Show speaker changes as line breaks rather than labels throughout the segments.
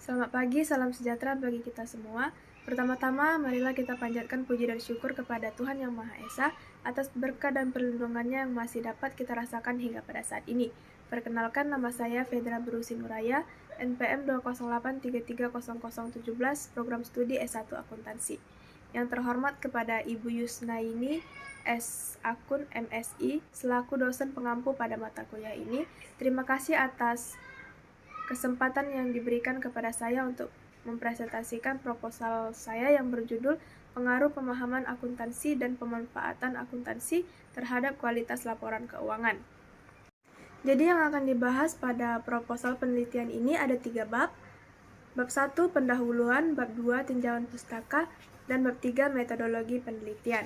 Selamat pagi, salam sejahtera bagi kita semua. Pertama-tama, marilah kita panjatkan puji dan syukur kepada Tuhan Yang Maha Esa atas berkat dan perlindungannya yang masih dapat kita rasakan hingga pada saat ini. Perkenalkan, nama saya Fedra Berusi Nuraya, NPM 208330017, Program Studi S1 Akuntansi. Yang terhormat kepada Ibu Yusnaini S. Akun MSI, selaku dosen pengampu pada mata kuliah ini. Terima kasih atas kesempatan yang diberikan kepada saya untuk mempresentasikan proposal saya yang berjudul Pengaruh Pemahaman Akuntansi dan Pemanfaatan Akuntansi Terhadap Kualitas Laporan Keuangan. Jadi yang akan dibahas pada proposal penelitian ini ada 3 bab. Bab 1 pendahuluan, bab 2 tinjauan pustaka, dan bab 3 metodologi penelitian.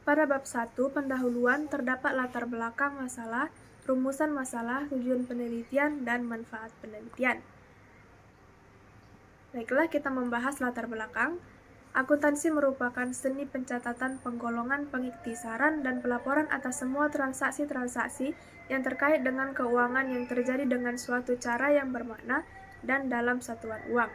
Pada bab 1 pendahuluan terdapat latar belakang masalah, rumusan masalah, tujuan penelitian, dan manfaat penelitian. Baiklah, kita membahas latar belakang. Akuntansi merupakan seni pencatatan, penggolongan, pengiktisaran, dan pelaporan atas semua transaksi-transaksi yang terkait dengan keuangan yang terjadi dengan suatu cara yang bermakna dan dalam satuan uang.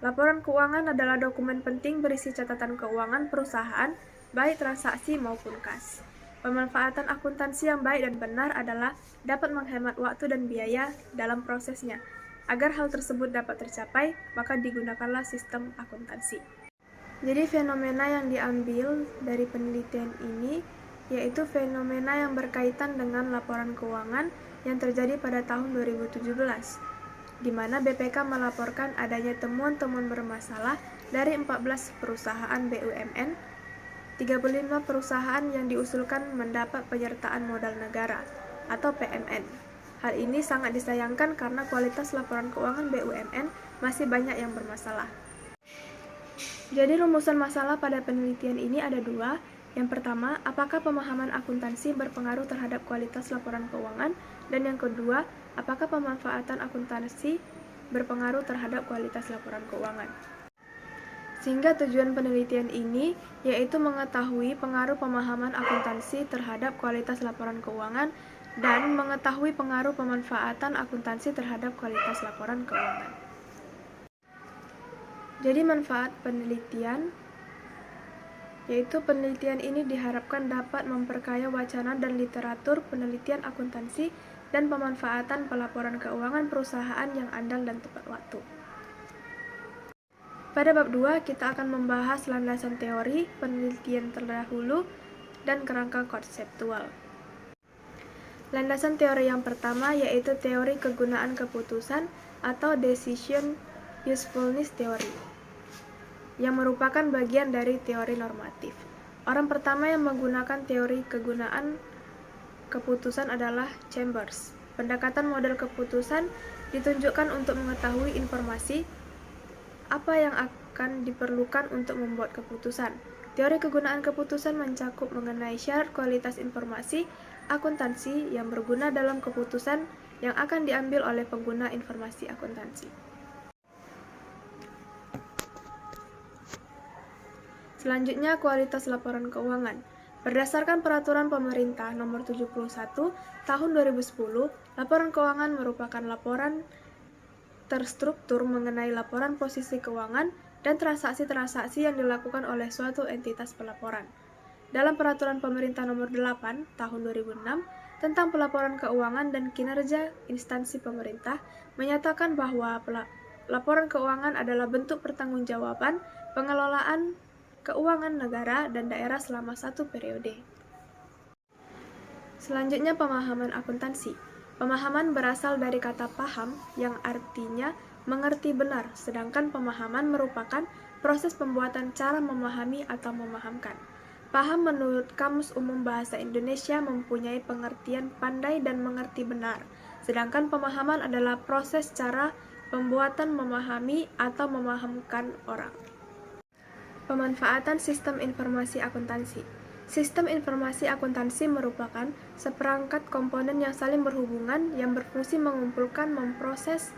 Laporan keuangan adalah dokumen penting berisi catatan keuangan perusahaan, baik transaksi maupun kas. Pemanfaatan akuntansi yang baik dan benar adalah dapat menghemat waktu dan biaya dalam prosesnya. Agar hal tersebut dapat tercapai, maka digunakanlah sistem akuntansi. Jadi fenomena yang diambil dari penelitian ini yaitu fenomena yang berkaitan dengan laporan keuangan yang terjadi pada tahun 2017, di mana BPK melaporkan adanya temuan-temuan bermasalah dari 14 perusahaan BUMN, 35 perusahaan yang diusulkan mendapat penyertaan modal negara atau PMN. Hal ini sangat disayangkan karena kualitas laporan keuangan BUMN masih banyak yang bermasalah. Jadi rumusan masalah pada penelitian ini ada 2. Yang pertama, apakah pemahaman akuntansi berpengaruh terhadap kualitas laporan keuangan? Dan yang kedua, apakah pemanfaatan akuntansi berpengaruh terhadap kualitas laporan keuangan? Sehingga tujuan penelitian ini yaitu mengetahui pengaruh pemahaman akuntansi terhadap kualitas laporan keuangan dan mengetahui pengaruh pemanfaatan akuntansi terhadap kualitas laporan keuangan. Jadi manfaat penelitian yaitu penelitian ini diharapkan dapat memperkaya wacana dan literatur penelitian akuntansi dan pemanfaatan pelaporan keuangan perusahaan yang andal dan tepat waktu. Pada bab 2, kita akan membahas landasan teori, penelitian terdahulu, dan kerangka konseptual. Landasan teori yang pertama yaitu teori kegunaan keputusan atau Decision Usefulness Theory, yang merupakan bagian dari teori normatif. Orang pertama yang menggunakan teori kegunaan keputusan adalah Chambers. Pendekatan model keputusan ditunjukkan untuk mengetahui informasi apa yang akan diperlukan untuk membuat keputusan. Teori kegunaan keputusan mencakup mengenai syarat kualitas informasi akuntansi yang berguna dalam keputusan yang akan diambil oleh pengguna informasi akuntansi. Selanjutnya, kualitas laporan keuangan. Berdasarkan Peraturan Pemerintah Nomor 71 Tahun 2010, laporan keuangan merupakan laporan terstruktur mengenai laporan posisi keuangan dan transaksi-transaksi yang dilakukan oleh suatu entitas pelaporan. Dalam Peraturan Pemerintah Nomor 8 Tahun 2006 tentang pelaporan keuangan dan kinerja instansi pemerintah menyatakan bahwa laporan keuangan adalah bentuk pertanggungjawaban pengelolaan keuangan negara dan daerah selama satu periode. Selanjutnya, pemahaman akuntansi. Pemahaman berasal dari kata paham yang artinya mengerti benar, sedangkan pemahaman merupakan proses pembuatan cara memahami atau memahamkan. Paham menurut Kamus Umum Bahasa Indonesia mempunyai pengertian pandai dan mengerti benar, sedangkan pemahaman adalah proses cara pembuatan memahami atau memahamkan orang. Pemanfaatan sistem informasi akuntansi. Sistem informasi akuntansi merupakan seperangkat komponen yang saling berhubungan yang berfungsi mengumpulkan, memproses,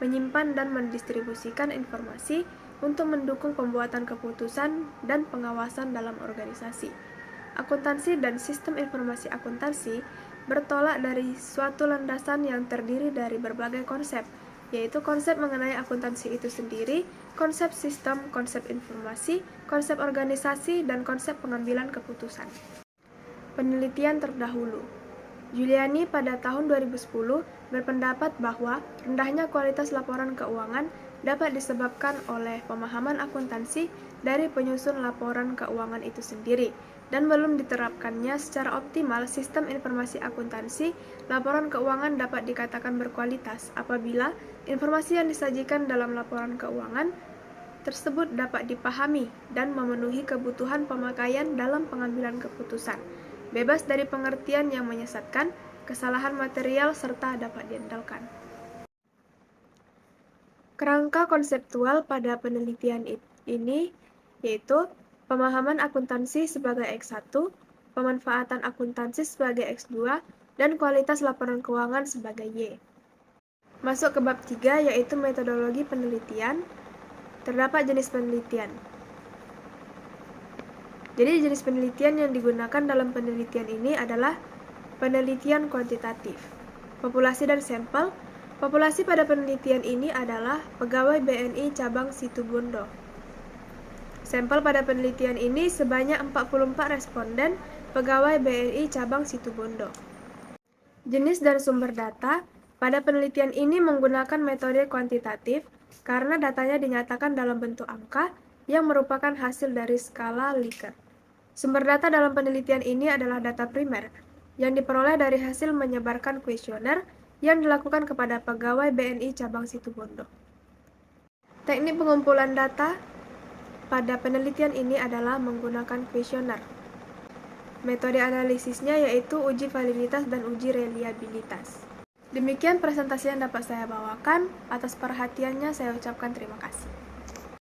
menyimpan, dan mendistribusikan informasi untuk mendukung pembuatan keputusan dan pengawasan dalam organisasi. Akuntansi dan sistem informasi akuntansi bertolak dari suatu landasan yang terdiri dari berbagai konsep, yaitu konsep mengenai akuntansi itu sendiri, konsep sistem, konsep informasi, konsep organisasi, dan konsep pengambilan keputusan. Penelitian terdahulu. Giuliani pada tahun 2010 berpendapat bahwa rendahnya kualitas laporan keuangan dapat disebabkan oleh pemahaman akuntansi dari penyusun laporan keuangan itu sendiri, dan belum diterapkannya secara optimal sistem informasi akuntansi. Laporan keuangan dapat dikatakan berkualitas apabila informasi yang disajikan dalam laporan keuangan tersebut dapat dipahami dan memenuhi kebutuhan pemakaian dalam pengambilan keputusan, bebas dari pengertian yang menyesatkan, kesalahan material, serta dapat diandalkan. Kerangka konseptual pada penelitian ini yaitu pemahaman akuntansi sebagai X1, pemanfaatan akuntansi sebagai X2, dan kualitas laporan keuangan sebagai Y. Masuk ke bab 3 yaitu metodologi penelitian. Terdapat jenis penelitian. Jadi jenis penelitian yang digunakan dalam penelitian ini adalah penelitian kuantitatif. Populasi dan sampel. Populasi pada penelitian ini adalah pegawai BNI cabang Situbondo. Sampel pada penelitian ini sebanyak 44 responden pegawai BNI cabang Situbondo. Jenis dan sumber data. Pada penelitian ini menggunakan metode kuantitatif karena datanya dinyatakan dalam bentuk angka yang merupakan hasil dari skala Likert. Sumber data dalam penelitian ini adalah data primer yang diperoleh dari hasil menyebarkan kuesioner yang dilakukan kepada pegawai BNI cabang Situbondo. Teknik pengumpulan data pada penelitian ini adalah menggunakan kuesioner. Metode analisisnya yaitu uji validitas dan uji reliabilitas. Demikian presentasi yang dapat saya bawakan. Atas perhatiannya saya ucapkan terima kasih.